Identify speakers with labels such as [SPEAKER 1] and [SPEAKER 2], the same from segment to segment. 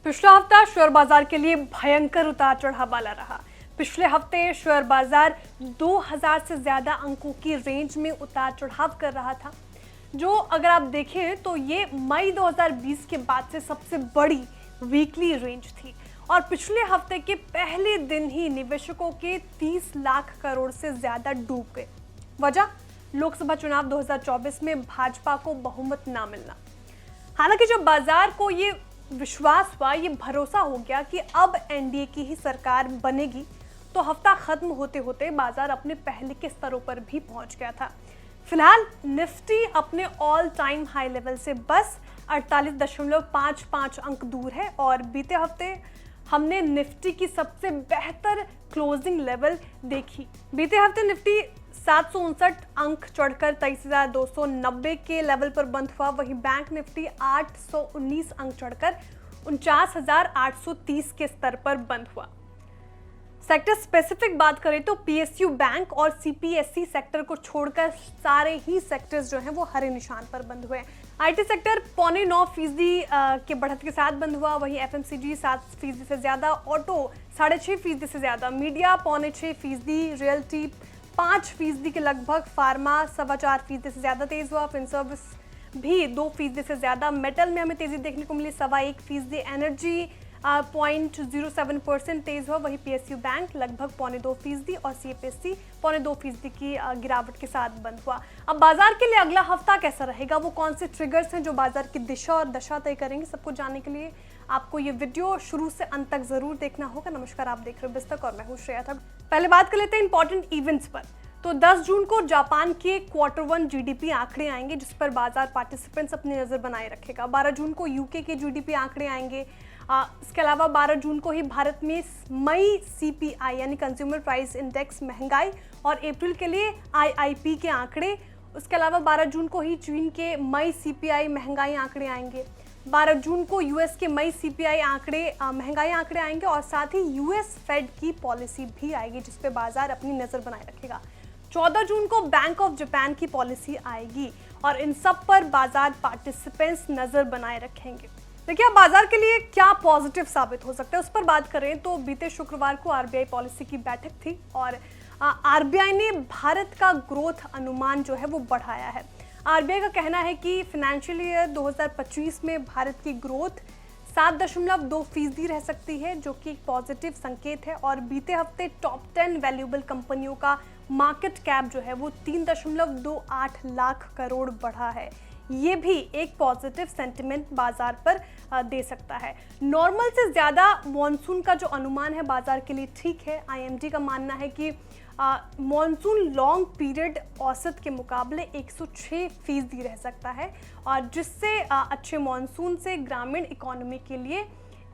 [SPEAKER 1] पिछला हफ्ता शेयर बाजार के लिए भयंकर उतार चढ़ाव वाला रहा। पिछले हफ्ते शेयर बाजार 2000 से ज्यादा अंकों की रेंज में उतार चढ़ाव कर रहा था, जो अगर आप देखें तो ये मई 2020 के बाद से सबसे बड़ी वीकली रेंज थी। और पिछले हफ्ते के पहले दिन ही निवेशकों के 30 लाख करोड़ से ज्यादा डूब गए। वजह लोकसभा चुनाव 2024 में भाजपा को बहुमत ना मिलना। हालांकि जब बाजार को ये विश्वास हुआ, ये भरोसा हो गया कि अब एनडीए की ही सरकार बनेगी, तो हफ्ता खत्म होते होते बाजार अपने पहले के स्तरों पर भी पहुंच गया था। फिलहाल निफ्टी अपने ऑल टाइम हाई लेवल से बस 48.55 अंक दूर है और बीते हफ्ते हमने निफ्टी की सबसे बेहतर क्लोजिंग लेवल देखी। बीते हफ्ते निफ्टी 759 अंक चढ़कर 23,290 के लेवल पर बंद हुआ। वहीं बैंक निफ्टी 819 अंक चढ़कर 49,830 के स्तर पर बंद हुआ। सेक्टर स्पेसिफिक बात करें तो पीएसयू बैंक और सीपीएसई सेक्टर को छोड़कर सारे ही सेक्टर्स जो हैं वो हरे निशान पर बंद हुए। आईटी सेक्टर 8.9% के बढ़त के साथ बंद हुआ। वहीं एफएमसीजी 7% से ज्यादा, ऑटो 6.5% से ज्यादा, मीडिया 6.25%, रियल्टी 5% के लगभग, फार्मा 4.25% से ज्यादा तेज हुआ। फिन सर्विस भी 2% से ज्यादा। मेटल में हमें तेजी देखने को मिली 1.25%। एनर्जी 0.07% तेज हुआ। वहीं पीएसयू बैंक लगभग 2.25% और सीपीएसई 2.25% की गिरावट के साथ बंद हुआ। अब बाजार के लिए अगला हफ्ता कैसा रहेगा, वो कौन से ट्रिगर्स हैं जो बाजार की दिशा और दशा तय करेंगे, सबको जानने के लिए आपको ये वीडियो शुरू से अंत तक जरूर देखना होगा। नमस्कार, आप देख रहे हो बिस्तक और मैं हूं श्रेया था। पहले बात कर लेते हैं इंपॉर्टेंट इवेंट्स पर। तो 10 जून को जापान के Q1 जीडीपी आंकड़े आएंगे, जिस पर बाजार पार्टिसिपेंट्स अपनी नजर बनाए रखेगा। 12 जून को यूके के जीडीपी आंकड़े आएंगे। इसके अलावा 12 जून को ही भारत में मई सीपीआई यानी कंज्यूमर प्राइस इंडेक्स महंगाई और अप्रैल के लिए आईआईपी के आंकड़े। उसके अलावा 12 जून को ही चीन के मई सीपीआई महंगाई आंकड़े आएंगे। 12 जून को यूएस के मई सीपीआई आंकड़े महंगाई आंकड़े आएंगे और साथ ही यूएस फेड की पॉलिसी भी आएगी, जिस पे बाजार अपनी नजर बनाए रखेगा। 14 जून को बैंक ऑफ जापान की पॉलिसी आएगी और इन सब पर बाजार पार्टिसिपेंट्स नजर बनाए रखेंगे। देखिए, अब बाजार के लिए क्या पॉजिटिव साबित हो सकता है उस पर बात करें तो बीते शुक्रवार को आरबीआई पॉलिसी की बैठक थी और आरबीआई ने भारत का ग्रोथ अनुमान जो है वो बढ़ाया है। आरबीआई का कहना है कि फाइनेंशियल ईयर 2025 में भारत की ग्रोथ 7.2% रह सकती है, जो कि एक पॉजिटिव संकेत है। और बीते हफ्ते टॉप 10 वैल्यूएबल कंपनियों का मार्केट कैप जो है वो 3.28 लाख करोड़ बढ़ा है। ये भी एक पॉजिटिव सेंटिमेंट बाजार पर दे सकता है। नॉर्मल से ज़्यादा मॉनसून का जो अनुमान है बाजार के लिए ठीक है। आईएमडी का मानना है कि मॉनसून लॉन्ग पीरियड औसत के मुकाबले 106% रह सकता है और जिससे अच्छे मॉनसून से ग्रामीण इकोनॉमी के लिए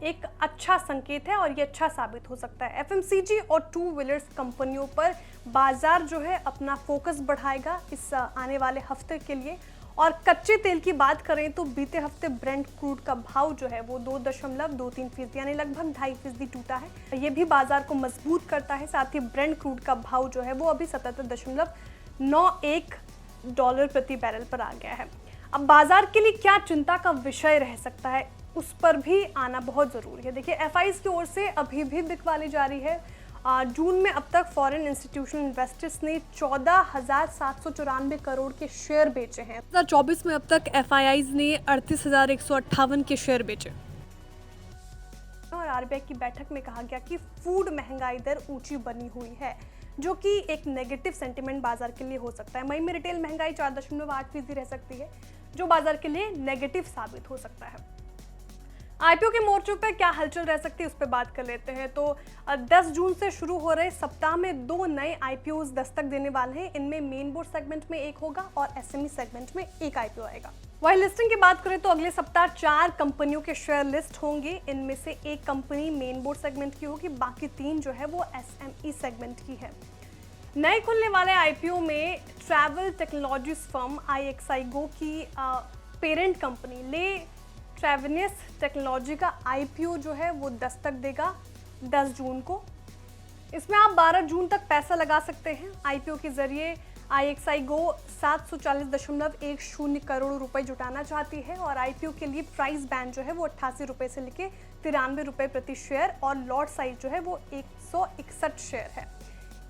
[SPEAKER 1] एक अच्छा संकेत है और ये अच्छा साबित हो सकता है। एफएमसीजी और टू व्हीलर्स कंपनियों पर बाजार जो है अपना फोकस बढ़ाएगा इस आने वाले हफ्ते के लिए। और कच्चे तेल की बात करें तो बीते हफ्ते ब्रेंट क्रूड का भाव जो है वो 2.23% यानी लगभग 2.5% टूटा है। ये भी बाजार को मजबूत करता है। साथ ही ब्रेंट क्रूड का भाव जो है वो अभी 77.91 डॉलर प्रति बैरल पर आ गया है। अब बाजार के लिए क्या चिंता का विषय रह सकता है, उस पर भी आना बहुत जरूरी है। देखिए, एफआईज की ओर से अभी भी बिकवाली जारी है। जून में अब तक फॉरेन इंस्टीट्यूशनल इन्वेस्टर्स ने 14,794 करोड़ के शेयर बेचे हैं। 2024 में अब तक एफआईआईज ने 38,158 के शेयर बेचे। और आरबीआई की बैठक में कहा गया कि फूड महंगाई दर ऊंची बनी हुई है, जो कि एक नेगेटिव सेंटिमेंट बाजार के लिए हो सकता है। मई में रिटेल महंगाई 4.8% रह सकती है, जो बाजार के लिए नेगेटिव साबित हो सकता है। आईपीओ के मोर्चों पर क्या हलचल रह सकती है उस पर बात कर लेते हैं। तो 10 जून से शुरू हो रहे सप्ताह में 2 नए आईपीओ दस्तक देने वाले हैं। इनमें मेन बोर्ड सेगमेंट में एक होगा और एसएमई सेगमेंट में एक आईपीओ आएगा। वहीं लिस्टिंग की बात करें तो अगले सप्ताह 4 कंपनियों के शेयर लिस्ट होंगे। इनमें से एक कंपनी मेन बोर्ड सेगमेंट की होगी, बाकी 3 जो है वो एसएमई सेगमेंट की है। नए खुलने वाले आईपीओ में ट्रैवल टेक्नोलॉजीज फर्म IXIGO की पेरेंट कंपनी ले ट्रैवनियस टेक्नोलॉजी का आईपीओ जो है वो दस्तक देगा 10 जून को। इसमें आप 12 जून तक पैसा लगा सकते हैं। आईपीओ के जरिए IXI गो 740.10 करोड़ रुपए जुटाना चाहती है और IPO के लिए प्राइस बैंड जो है वो 88 रुपए से लेके 93 रुपए प्रति शेयर और लॉट साइज जो है वो 161 शेयर है।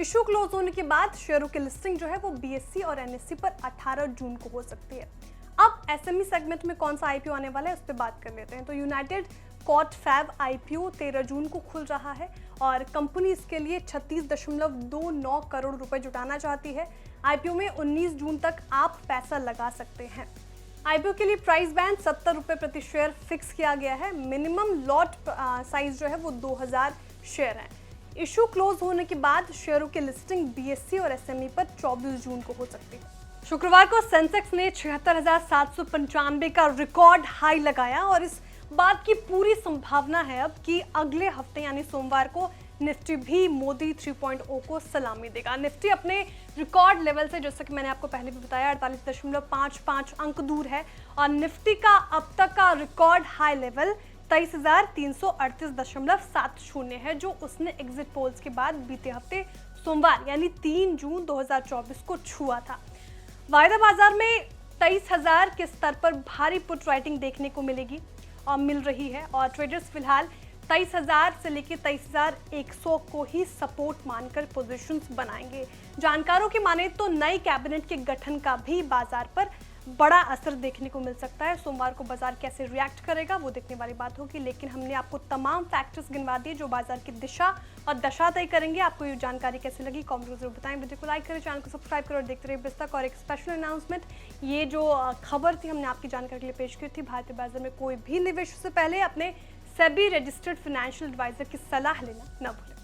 [SPEAKER 1] इशू क्लोज होने के बाद शेयरों की लिस्टिंग जो है वो BSE और NSE पर 18 जून को हो सकती है। अब SME सेगमेंट में कौन सा IPO आने वाला है उस पर बात कर लेते हैं। तो यूनाइटेड कॉट फैब IPO 13 जून को खुल रहा है और कंपनी इसके लिए 36.29 करोड़ रुपए जुटाना चाहती है। IPO में 19 जून तक आप पैसा लगा सकते हैं। IPO के लिए प्राइस बैंड 70 रुपए प्रति शेयर फिक्स किया गया है। मिनिमम लॉट साइज जो है वो 2000 शेयर है। इशू क्लोज होने के बाद शेयरों की लिस्टिंग BSE और SME पर 24 जून को हो सकती है। शुक्रवार को सेंसेक्स ने 76,795 का रिकॉर्ड हाई लगाया और इस बात की पूरी संभावना है अब कि अगले हफ्ते यानी सोमवार को निफ्टी भी मोदी 3.0 को सलामी देगा। निफ्टी अपने रिकॉर्ड लेवल से, जैसा कि मैंने आपको पहले भी बताया, 48.55 अंक दूर है और निफ्टी का अब तक का रिकॉर्ड हाई लेवल 23,338.70 है, जो उसने एग्जिट पोल्स के बाद बीते हफ्ते सोमवार यानी 3 जून 2024 को छुआ था। वायदा बाजार में 23,000 के स्तर पर भारी पुट राइटिंग देखने को मिल रही है और ट्रेडर्स फिलहाल 23,000 से लेकर 23,100 को ही सपोर्ट मानकर पोजीशंस बनाएंगे। जानकारों की माने तो नई कैबिनेट के गठन का भी बाजार पर बड़ा असर देखने को मिल सकता है। सोमवार को बाजार कैसे रिएक्ट करेगा वो देखने वाली बात होगी, लेकिन हमने आपको तमाम फैक्टर्स गिनवा दिए जो बाजार की दिशा और दशा तय करेंगे। आपको ये जानकारी कैसे लगी कमेंट में जरूर बताएं। वीडियो को लाइक करें, चैनल को सब्सक्राइब करें और देखते रहिए बिस्तक। और एक स्पेशल अनाउंसमेंट, ये जो खबर थी हमने आपकी जानकारी के लिए पेश की थी। भारतीय बाजार में कोई भी निवेश से पहले अपने सेबी रजिस्टर्ड फाइनेंशियल एडवाइजर की सलाह लेना न भूलें।